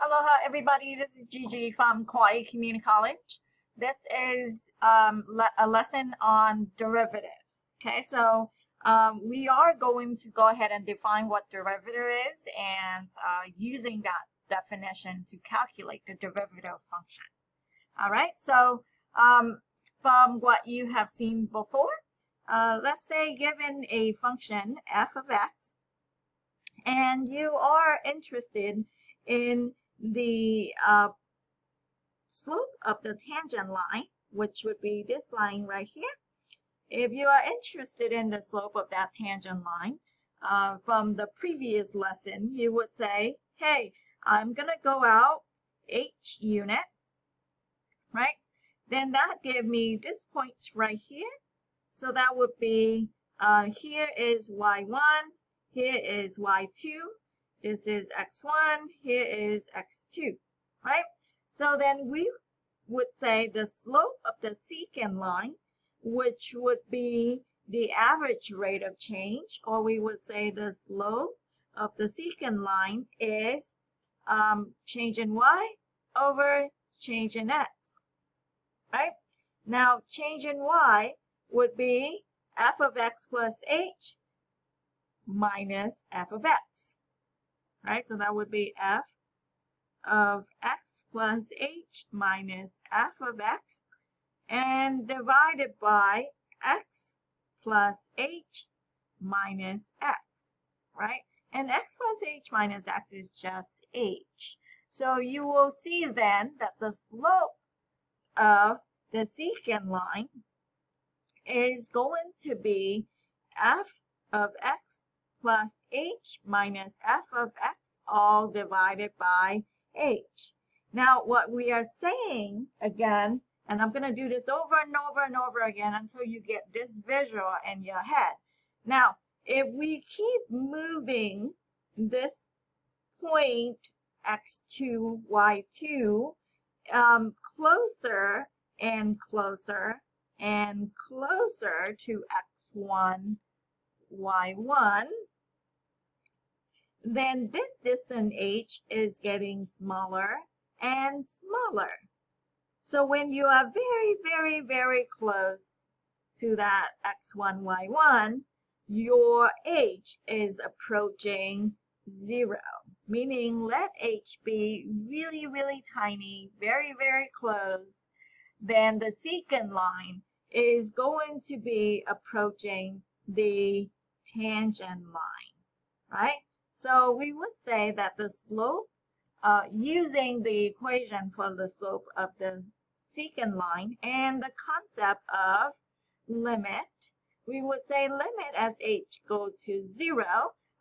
Aloha, everybody. This is Gigi from Kauai Community College. This is a lesson on derivatives. Okay, so we are going to go ahead and define what derivative is and using that definition to calculate the derivative function. All right, so from what you have seen before, let's say given a function f of x, and you are interested in the slope of the tangent line, which would be this line right here. If you are interested in the slope of that tangent line from the previous lesson, you would say, hey, I'm going to go out h unit, right? Then that gave me this point right here. So that would be, here is y1, here is y2, this is x1, here is x2, right? So then we would say the slope of the secant line, which would be the average rate of change, or we would say the slope of the secant line is change in y over change in x, right? Now, change in y would be f of x plus h minus f of x, right? So that would be f of x plus h minus f of x and divided by x plus h minus x, right? And x plus h minus x is just h. So you will see then that the slope of the secant line is going to be f of x plus h minus f of x all divided by h. Now what we are saying again, and I'm going to do this over and over and over again until you get this visual in your head. Now, if we keep moving this point x2, y2 closer and closer and closer to x1, y1, then this distance h is getting smaller and smaller. So when you are very, very, very close to that x1, y1, your h is approaching 0, meaning let h be really, really tiny, very, very close, then the secant line is going to be approaching the tangent line, right? So we would say that the slope, using the equation for the slope of the secant line and the concept of limit, we would say limit as h goes to 0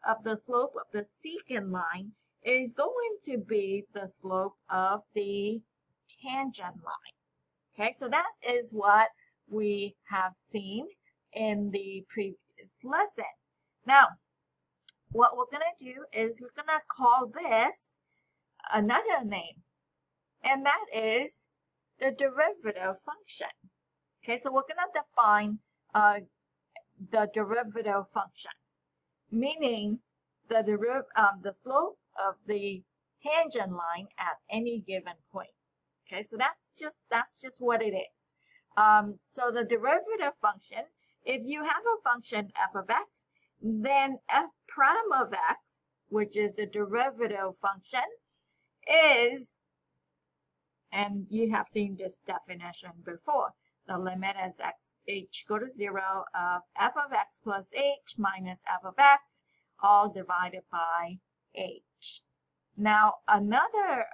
of the slope of the secant line is going to be the slope of the tangent line. Okay, so that is what we have seen in the previous lesson. Now, what we're going to do is we're going to call this another name, and that is the derivative function. Okay, so we're going to define the derivative function, meaning the slope of the tangent line at any given point. Okay, so that's just what it is. So the derivative function, if you have a function f of x, then f prime of x, which is a derivative function, is, and you have seen this definition before, the limit as h go to 0 of f of x plus h minus f of x, all divided by h. Now, another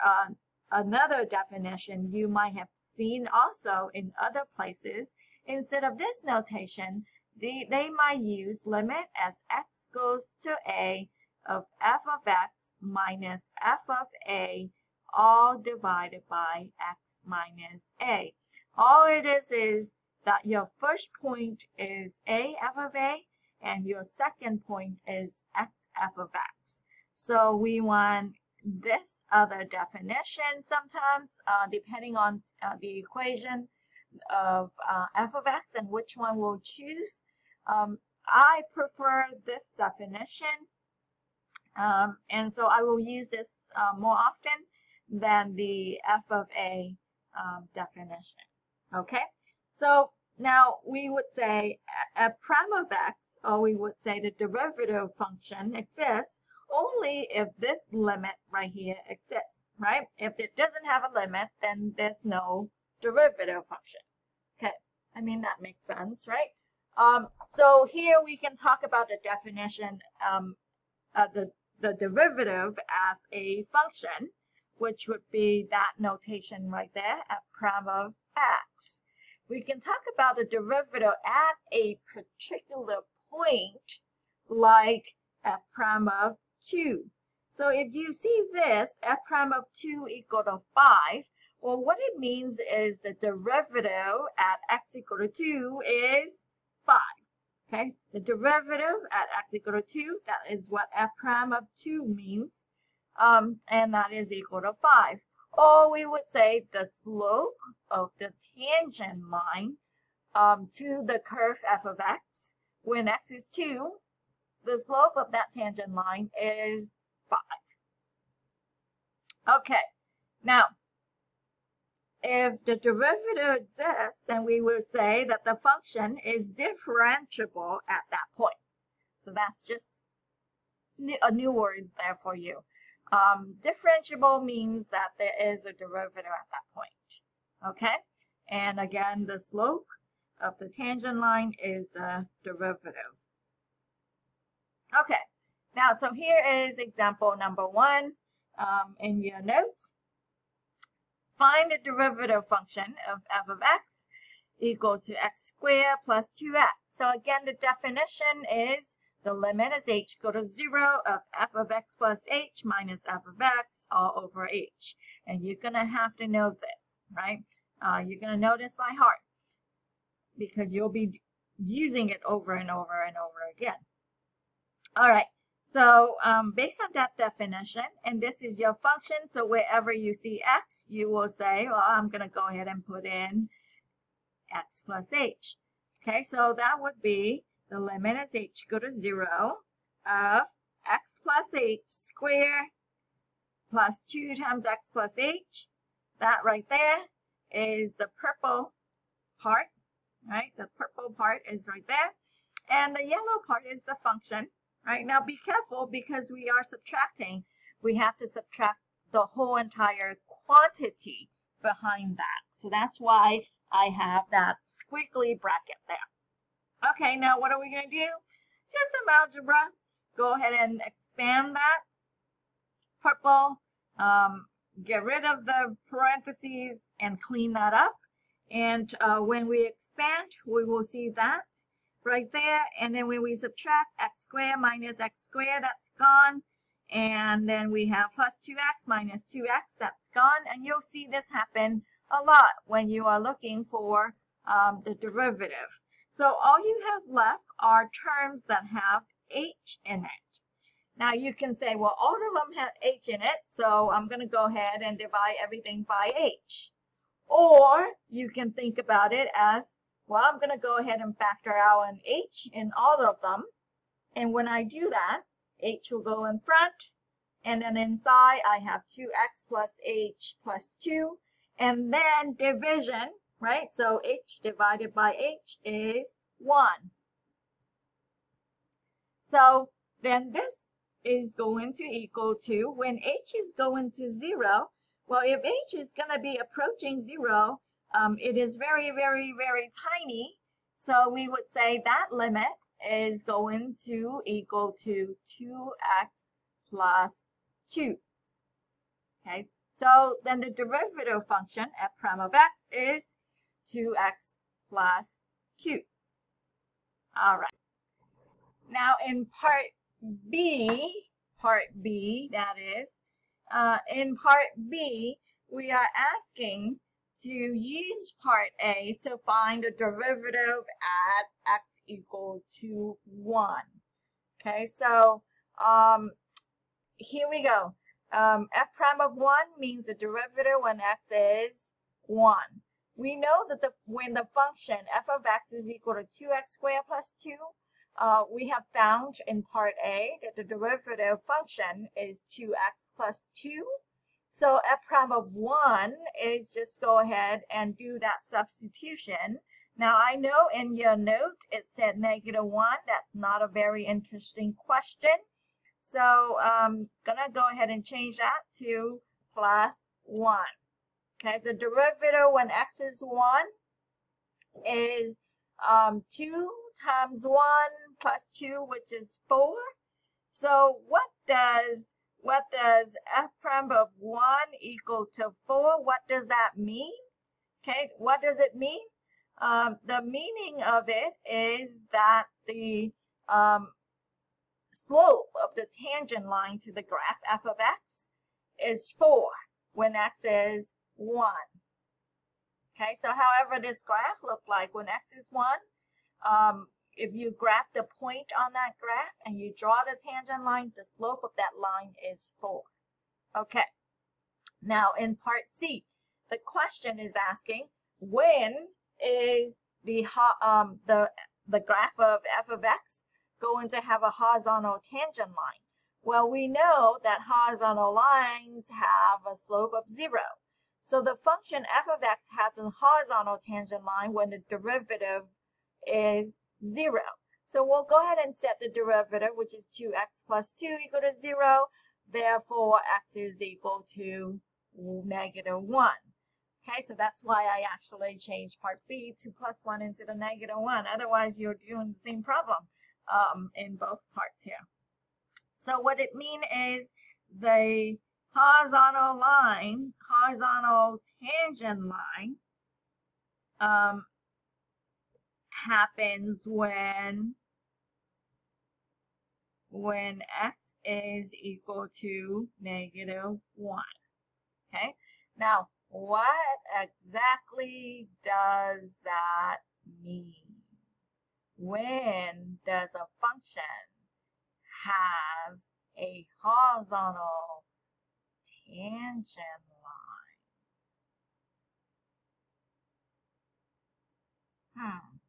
definition you might have seen also in other places, instead of this notation, they might use limit as x goes to a of f of x minus f of a, all divided by x minus a. All it is that your first point is a f of a, and your second point is x f of x. So we want this other definition sometimes, depending on the equation of f of x and which one we'll choose. I prefer this definition, and so I will use this more often. than the f of a definition. Okay, so now we would say f prime of x, or we would say the derivative function exists only if this limit right here exists, right? If it doesn't have a limit, then there's no derivative function. Okay, I mean, that makes sense, right? So here we can talk about the definition of the derivative as a function, which would be that notation right there, f prime of x. We can talk about the derivative at a particular point, like f prime of 2. So if you see this, f prime of 2 equal to 5, well, what it means is the derivative at x equal to 2 is 5. Okay, the derivative at x equal to 2, that is what f prime of 2 means, and that is equal to 5. Or we would say the slope of the tangent line to the curve f of x, when x is 2, the slope of that tangent line is 5. Okay, now, if the derivative exists, then we will say that the function is differentiable at that point. So that's just a new word there for you. Differentiable means that there is a derivative at that point. Okay, and again, the slope of the tangent line is a derivative. Okay, now so here is example number 1 in your notes. Find the derivative function of f of x equals to x squared plus 2x. So again, the definition is the limit is h equal to 0 of f of x plus h minus f of x all over h. And you're going to have to know this, right? You're going to know this by heart because you'll be using it over and over and over again. All right. So based on that definition, and this is your function, so wherever you see x, you will say, well, I'm going to go ahead and put in x plus h. Okay, so that would be the limit is h equal to 0 of x plus h squared plus 2 times x plus h. That right there is the purple part, right? The purple part is right there. And the yellow part is the function. Right, now be careful because we are subtracting. We have to subtract the whole entire quantity behind that. So that's why I have that squiggly bracket there. Okay, now what are we going to do? Just some algebra. Go ahead and expand that purple. Get rid of the parentheses and clean that up. And when we expand, we will see that right there, and then when we subtract x squared minus x squared, that's gone, and then we have plus 2x minus 2x, that's gone, and you'll see this happen a lot when you are looking for the derivative. So all you have left are terms that have h in it. Now you can say, well, all of them have h in it, so I'm going to go ahead and divide everything by h. Or you can think about it as, well, I'm going to go ahead and factor out an h in all of them. And when I do that, h will go in front. And then inside, I have 2x plus h plus 2. And then division, right? So h divided by h is 1. So then this is going to equal to, when h is going to 0, well, if h is going to be approaching 0, it is very, very, very tiny. So we would say that limit is going to equal to 2x plus 2. Okay, so then the derivative function f prime of x is 2x plus 2. All right. Now in part B, that is, in part B, we are asking to use part A to find the derivative at x equal to 1. Okay, so here we go. F prime of 1 means the derivative when x is 1. We know that when the function f of x is equal to 2x squared plus 2, we have found in part A that the derivative function is 2x plus 2. So f prime of 1 is just go ahead and do that substitution. Now I know in your note it said -1. That's not a very interesting question. So I'm gonna go ahead and change that to +1. Okay, the derivative when x is 1 is 2 times 1 plus 2, which is 4. So what does f prime of 1 equal to 4? What does that mean? Okay, what does it mean? The meaning of it is that the slope of the tangent line to the graph f of x is 4 when x is 1. Okay, so however this graph look like when x is 1, if you graph the point on that graph and you draw the tangent line, the slope of that line is 4. Okay, now in part C, the question is asking, when is the graph of f of x going to have a horizontal tangent line? Well, we know that horizontal lines have a slope of 0. So the function f of x has a horizontal tangent line when the derivative is 0. So we'll go ahead and set the derivative, which is 2x plus 2 equal to 0. Therefore, x is equal to -1. Okay, so that's why I actually changed part B to +1 instead of -1. Otherwise, you're doing the same problem in both parts here. So what it means is the horizontal tangent line happens when x is equal to -1. Okay, now what exactly does that mean? When does a function has a horizontal tangent line?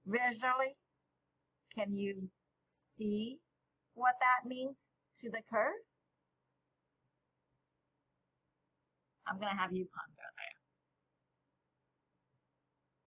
Visually, can you see what that means to the curve? I'm going to have you ponder.